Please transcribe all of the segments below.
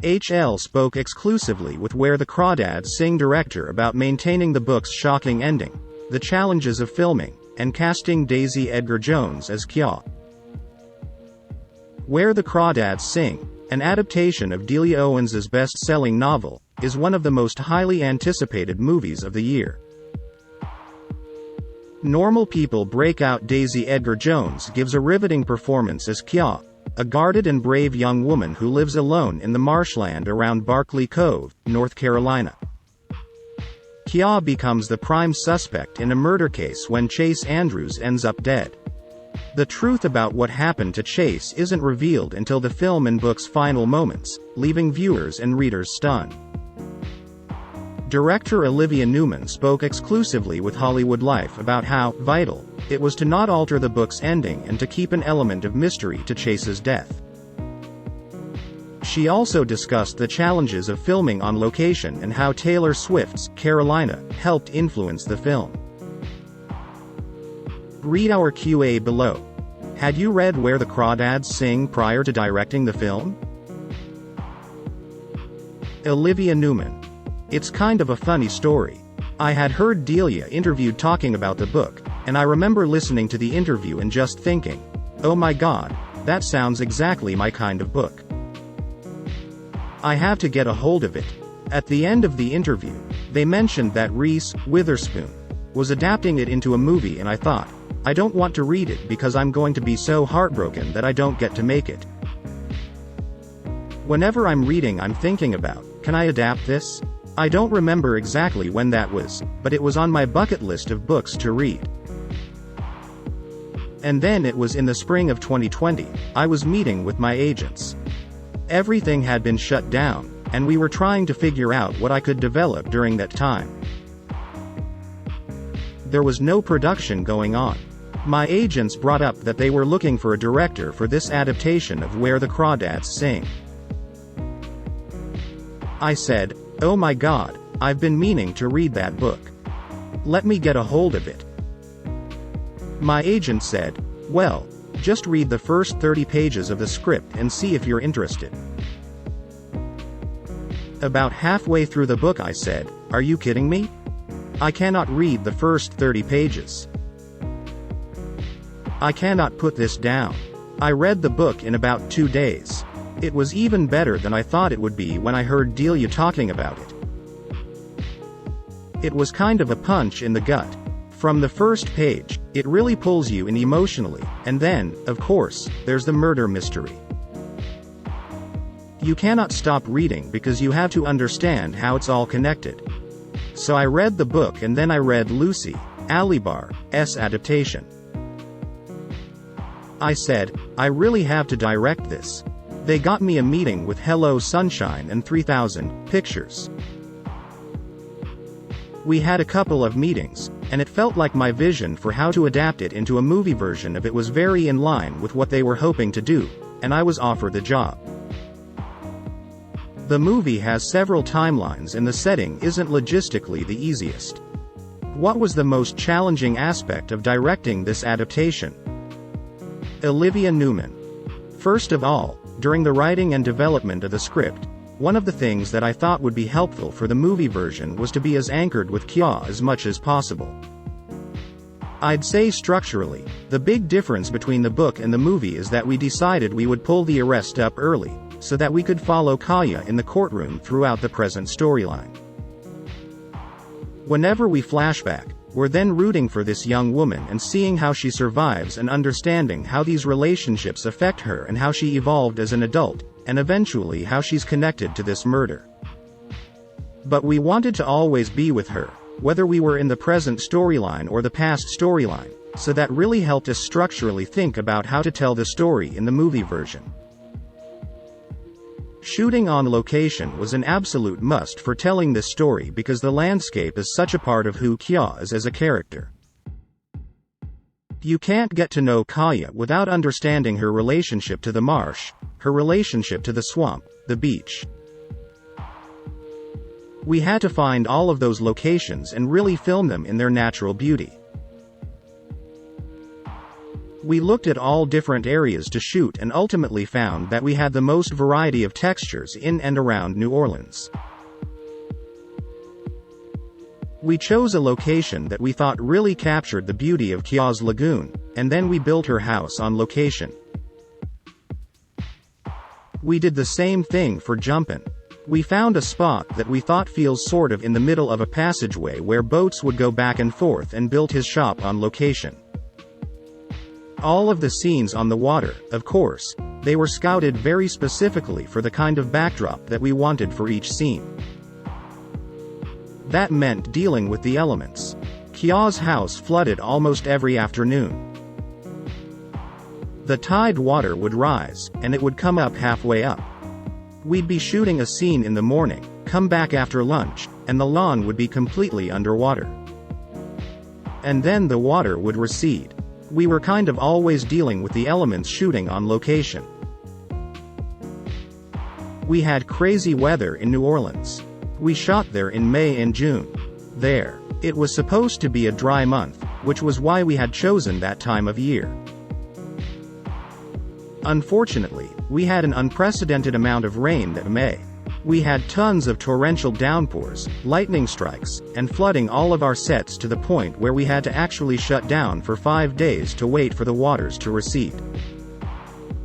HL spoke exclusively with Where the Crawdads Sing director about maintaining the book's shocking ending, the challenges of filming, and casting Daisy Edgar Jones as Kya. Where the Crawdads Sing, an adaptation of Delia Owens's best-selling novel, is one of the most highly anticipated movies of the year. Normal People Breakout Daisy Edgar Jones gives a riveting performance as Kya, a guarded and brave young woman who lives alone in the marshland around Barkley Cove, North Carolina. Kya becomes the prime suspect in a murder case when Chase Andrews ends up dead. The truth about what happened to Chase isn't revealed until the film and book's final moments, leaving viewers and readers stunned. Director Olivia Newman spoke exclusively with Hollywood Life about how vital it was to not alter the book's ending and to keep an element of mystery to Chase's death. She also discussed the challenges of filming on location and how Taylor Swift's Carolina helped influence the film. Read our QA below. Had you read Where the Crawdads Sing prior to directing the film? Olivia Newman. It's kind of a funny story. I had heard Delia interviewed talking about the book, and I remember listening to the interview and just thinking, oh my god, that sounds exactly my kind of book. I have to get a hold of it. At the end of the interview, they mentioned that Reese Witherspoon was adapting it into a movie, and I thought, I don't want to read it because I'm going to be so heartbroken that I don't get to make it. Whenever I'm reading, I'm thinking about, can I adapt this? I don't remember exactly when that was, but it was on my bucket list of books to read. And then it was in the spring of 2020, I was meeting with my agents. Everything had been shut down, and we were trying to figure out what I could develop during that time. There was no production going on. My agents brought up that they were looking for a director for this adaptation of Where the Crawdads Sing. I said, oh my god, I've been meaning to read that book. Let me get a hold of it. My agent said, well, just read the first 30 pages of the script and see if you're interested. About halfway through the book I said, are you kidding me? I cannot read the first 30 pages. I cannot put this down. I read the book in about 2 days. It was even better than I thought it would be when I heard Delia talking about it. It was kind of a punch in the gut. From the first page, it really pulls you in emotionally, and then, of course, there's the murder mystery. You cannot stop reading because you have to understand how it's all connected. So I read the book and then I read Lucy Alibar's adaptation. I said, I really have to direct this. They got me a meeting with Hello Sunshine and 3000 Pictures. We had a couple of meetings, and it felt like my vision for how to adapt it into a movie version of it was very in line with what they were hoping to do, and I was offered the job. The movie has several timelines and the setting isn't logistically the easiest. What was the most challenging aspect of directing this adaptation? Olivia Newman. First of all, during the writing and development of the script, one of the things that I thought would be helpful for the movie version was to be as anchored with Kya as much as possible. I'd say structurally, the big difference between the book and the movie is that we decided we would pull the arrest up early, so that we could follow Kya in the courtroom throughout the present storyline. Whenever we flashback, we're then rooting for this young woman and seeing how she survives and understanding how these relationships affect her and how she evolved as an adult, and eventually how she's connected to this murder. But we wanted to always be with her, whether we were in the present storyline or the past storyline, so that really helped us structurally think about how to tell the story in the movie version. Shooting on location was an absolute must for telling this story because the landscape is such a part of who Kya is as a character. You can't get to know Kya without understanding her relationship to the marsh, her relationship to the swamp, the beach. We had to find all of those locations and really film them in their natural beauty. We looked at all different areas to shoot and ultimately found that we had the most variety of textures in and around New Orleans. We chose a location that we thought really captured the beauty of Kia's Lagoon, and then we built her house on location. We did the same thing for Jumpin'. We found a spot that we thought feels sort of in the middle of a passageway where boats would go back and forth, and built his shop on location. All of the scenes on the water, of course, they were scouted very specifically for the kind of backdrop that we wanted for each scene. That meant dealing with the elements. Kia's house flooded almost every afternoon. The tide water would rise, and it would come up halfway up. We'd be shooting a scene in the morning, come back after lunch, and the lawn would be completely underwater. And then the water would recede. We were kind of always dealing with the elements shooting on location. We had crazy weather in New Orleans. We shot there in May and June. There, it was supposed to be a dry month, which was why we had chosen that time of year. Unfortunately, we had an unprecedented amount of rain that May. We had tons of torrential downpours, lightning strikes, and flooding all of our sets to the point where we had to actually shut down for 5 days to wait for the waters to recede.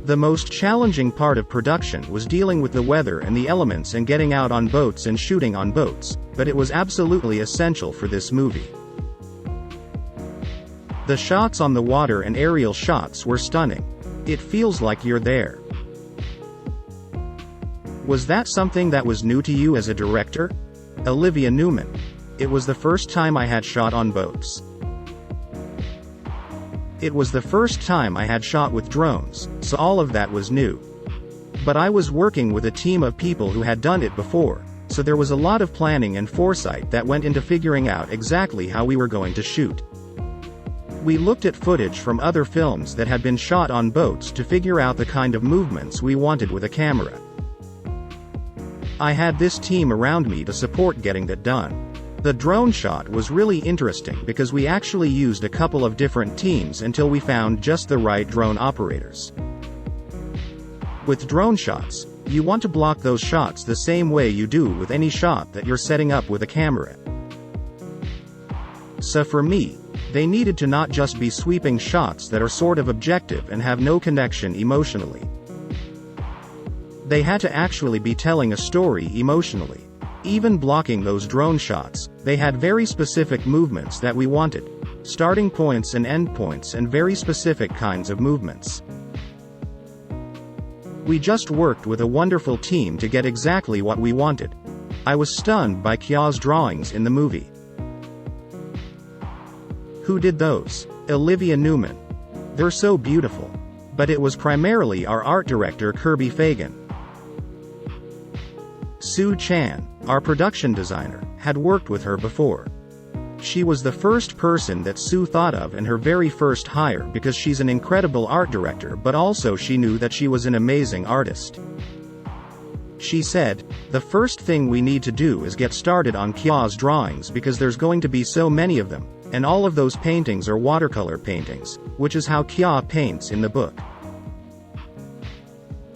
The most challenging part of production was dealing with the weather and the elements and getting out on boats and shooting on boats, but it was absolutely essential for this movie. The shots on the water and aerial shots were stunning. It feels like you're there. Was that something that was new to you as a director? Olivia Newman. It was the first time I had shot on boats. It was the first time I had shot with drones, so all of that was new. But I was working with a team of people who had done it before, so there was a lot of planning and foresight that went into figuring out exactly how we were going to shoot. We looked at footage from other films that had been shot on boats to figure out the kind of movements we wanted with a camera. I had this team around me to support getting that done. The drone shot was really interesting because we actually used a couple of different teams until we found just the right drone operators. With drone shots, you want to block those shots the same way you do with any shot that you're setting up with a camera. So for me, they needed to not just be sweeping shots that are sort of objective and have no connection emotionally. They had to actually be telling a story emotionally. Even blocking those drone shots, they had very specific movements that we wanted. Starting points and end points and very specific kinds of movements. We just worked with a wonderful team to get exactly what we wanted. I was stunned by Kia's drawings in the movie. Who did those? Olivia Newman. They're so beautiful. But it was primarily our art director Kirby Fagan. Sue Chan, our production designer, had worked with her before. She was the first person that Sue thought of and her very first hire because she's an incredible art director, but also she knew that she was an amazing artist. She said, "The first thing we need to do is get started on Kia's drawings because there's going to be so many of them, and all of those paintings are watercolor paintings, which is how Kia paints in the book."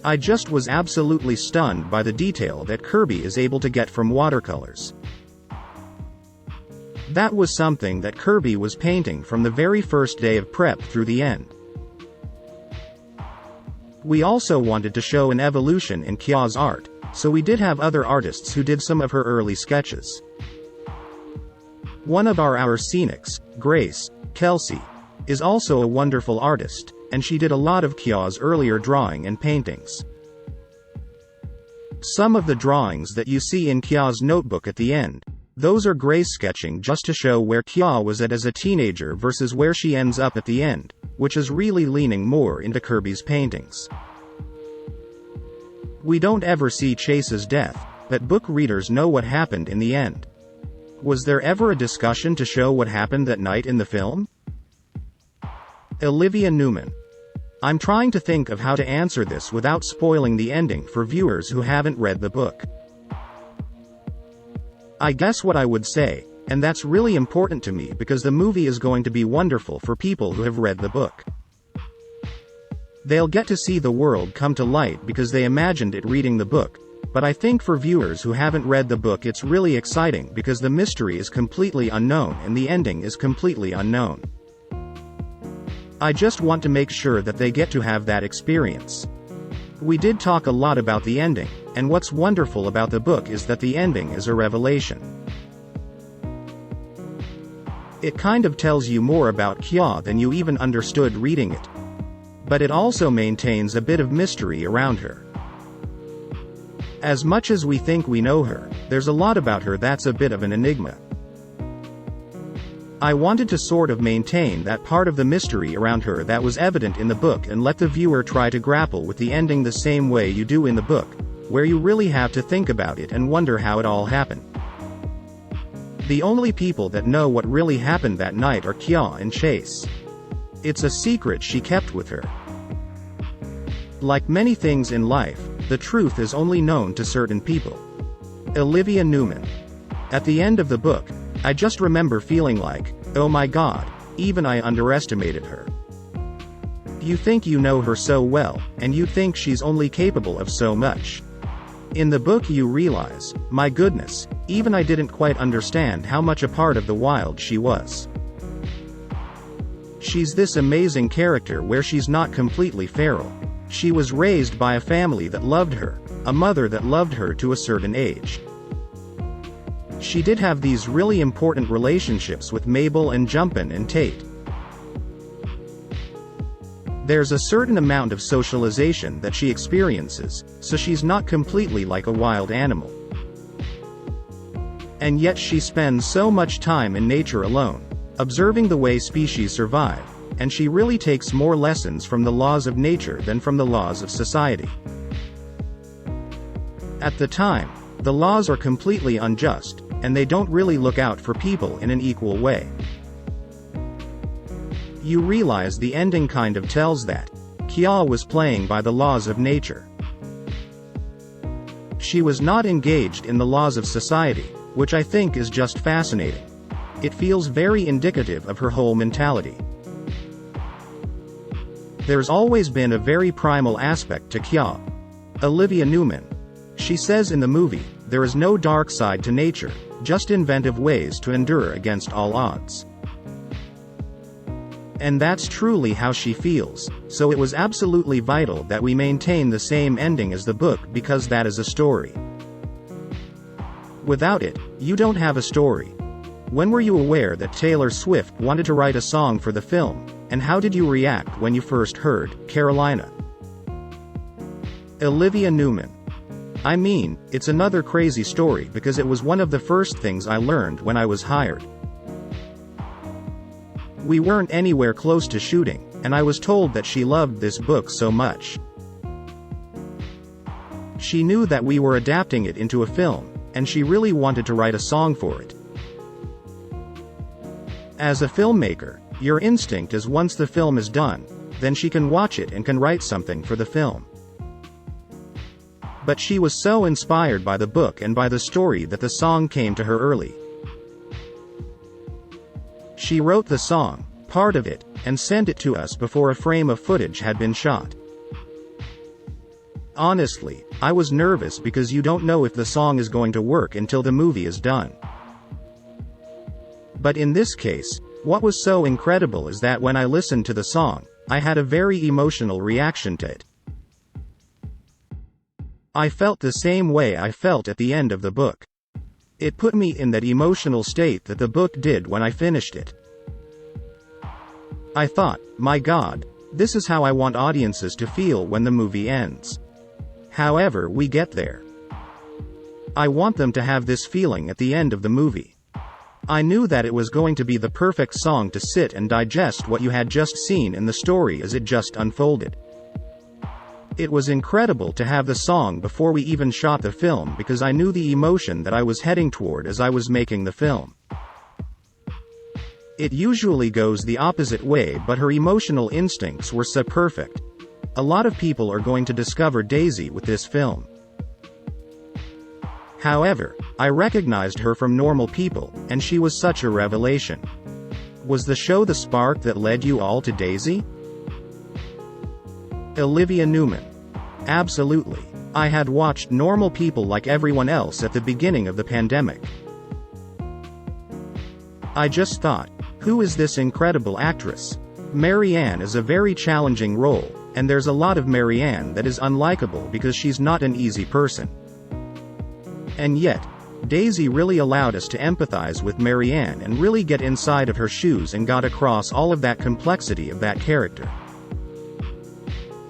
I just was absolutely stunned by the detail that Kirby is able to get from watercolors. That was something that Kirby was painting from the very first day of prep through the end. We also wanted to show an evolution in Kia's art, so we did have other artists who did some of her early sketches. One of our scenics, Grace, Kelsey, is also a wonderful artist, and she did a lot of Kia's earlier drawing and paintings. Some of the drawings that you see in Kia's notebook at the end, those are Grace sketching just to show where Kia was at as a teenager versus where she ends up at the end, which is really leaning more into Kirby's paintings. We don't ever see Chase's death, but book readers know what happened in the end. Was there ever a discussion to show what happened that night in the film? Olivia Newman. I'm trying to think of how to answer this without spoiling the ending for viewers who haven't read the book. I guess what I would say, and that's really important to me because the movie is going to be wonderful for people who have read the book. They'll get to see the world come to light because they imagined it reading the book, but I think for viewers who haven't read the book it's really exciting because the mystery is completely unknown and the ending is completely unknown. I just want to make sure that they get to have that experience. We did talk a lot about the ending, and what's wonderful about the book is that the ending is a revelation. It kind of tells you more about Kya than you even understood reading it. But it also maintains a bit of mystery around her. As much as we think we know her, there's a lot about her that's a bit of an enigma. I wanted to sort of maintain that part of the mystery around her that was evident in the book and let the viewer try to grapple with the ending the same way you do in the book, where you really have to think about it and wonder how it all happened. The only people that know what really happened that night are Kya and Chase. It's a secret she kept with her. Like many things in life, the truth is only known to certain people. Olivia Newman. At the end of the book, I just remember feeling like, oh my god, even I underestimated her. You think you know her so well, and you think she's only capable of so much. In the book you realize, my goodness, even I didn't quite understand how much a part of the wild she was. She's this amazing character where she's not completely feral. She was raised by a family that loved her, a mother that loved her to a certain age. She did have these really important relationships with Mabel and Jumpin and Tate. There's a certain amount of socialization that she experiences, so she's not completely like a wild animal. And yet she spends so much time in nature alone, observing the way species survive, and she really takes more lessons from the laws of nature than from the laws of society. At the time, the laws are completely unjust, and they don't really look out for people in an equal way. You realize the ending kind of tells that. Kya was playing by the laws of nature. She was not engaged in the laws of society, which I think is just fascinating. It feels very indicative of her whole mentality. There's always been a very primal aspect to Kya. Olivia Newman. She says in the movie, there is no dark side to nature, just inventive ways to endure against all odds. And that's truly how she feels, so it was absolutely vital that we maintain the same ending as the book because that is a story. Without it, you don't have a story. When were you aware that Taylor Swift wanted to write a song for the film, and how did you react when you first heard Carolina? Olivia Newman. I mean, it's another crazy story because it was one of the first things I learned when I was hired. We weren't anywhere close to shooting, and I was told that she loved this book so much. She knew that we were adapting it into a film, and she really wanted to write a song for it. As a filmmaker, your instinct is once the film is done, then she can watch it and can write something for the film. But she was so inspired by the book and by the story that the song came to her early. She wrote the song, part of it, and sent it to us before a frame of footage had been shot. Honestly, I was nervous because you don't know if the song is going to work until the movie is done. But in this case, what was so incredible is that when I listened to the song, I had a very emotional reaction to it. I felt the same way I felt at the end of the book. It put me in that emotional state that the book did when I finished it. I thought, my God, this is how I want audiences to feel when the movie ends. However we get there. I want them to have this feeling at the end of the movie. I knew that it was going to be the perfect song to sit and digest what you had just seen in the story as it just unfolded. It was incredible to have the song before we even shot the film because I knew the emotion that I was heading toward as I was making the film. It usually goes the opposite way, but her emotional instincts were so perfect. A lot of people are going to discover Daisy with this film. However, I recognized her from normal people, and she was such a revelation. Was the show the spark that led you all to Daisy? Olivia Newman. Absolutely. I had watched Normal People like everyone else at the beginning of the pandemic. I just thought, who is this incredible actress? Marianne is a very challenging role, and there's a lot of Marianne that is unlikable because she's not an easy person. And yet, Daisy really allowed us to empathize with Marianne and really get inside of her shoes and got across all of that complexity of that character.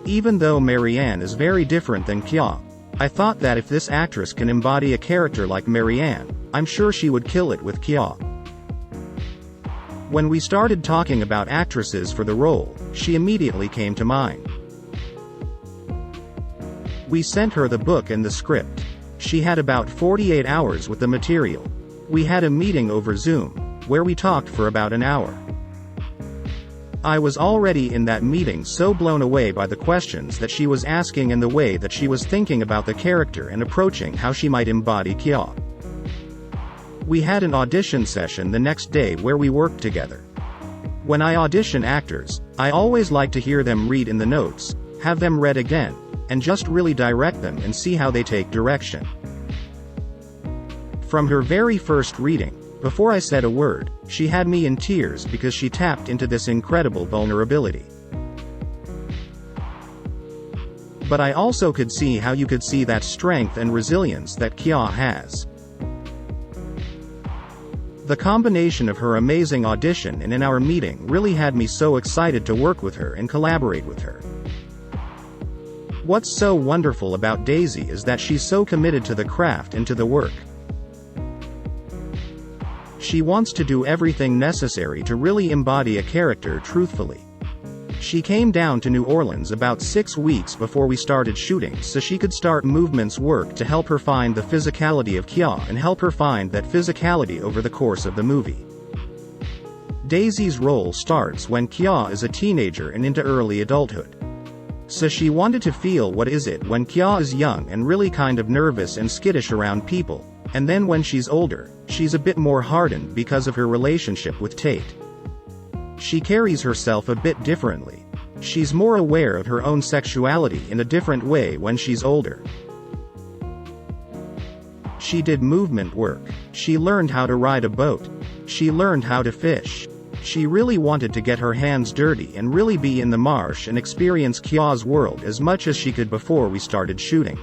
Even though Marianne is very different than Kya, I thought that if this actress can embody a character like Marianne, I'm sure she would kill it with Kya. When we started talking about actresses for the role, she immediately came to mind. We sent her the book and the script. She had about 48 hours with the material. We had a meeting over Zoom, where we talked for about an hour. I was already in that meeting so blown away by the questions that she was asking and the way that she was thinking about the character and approaching how she might embody Kya. We had an audition session the next day where we worked together. When I audition actors, I always like to hear them read in the notes, have them read again, and just really direct them and see how they take direction. From her very first reading, before I said a word, she had me in tears because she tapped into this incredible vulnerability. But I also could see how you could see that strength and resilience that Kya has. The combination of her amazing audition and in our meeting really had me so excited to work with her and collaborate with her. What's so wonderful about Daisy is that she's so committed to the craft and to the work. She wants to do everything necessary to really embody a character truthfully. She came down to New Orleans about 6 weeks before we started shooting so she could start movements work to help her find the physicality of Kya and help her find that physicality over the course of the movie. Daisy's role starts when Kya is a teenager and into early adulthood. So she wanted to feel what is it when Kya is young and really kind of nervous and skittish around people, and then when she's older, she's a bit more hardened because of her relationship with Tate. She carries herself a bit differently. She's more aware of her own sexuality in a different way when she's older. She did movement work. She learned how to ride a boat. She learned how to fish. She really wanted to get her hands dirty and really be in the marsh and experience Kya's world as much as she could before we started shooting.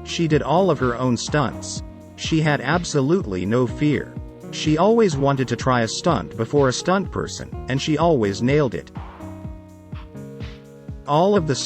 She did all of her own stunts. She had absolutely no fear. She always wanted to try a stunt before a stunt person, and she always nailed it. All of the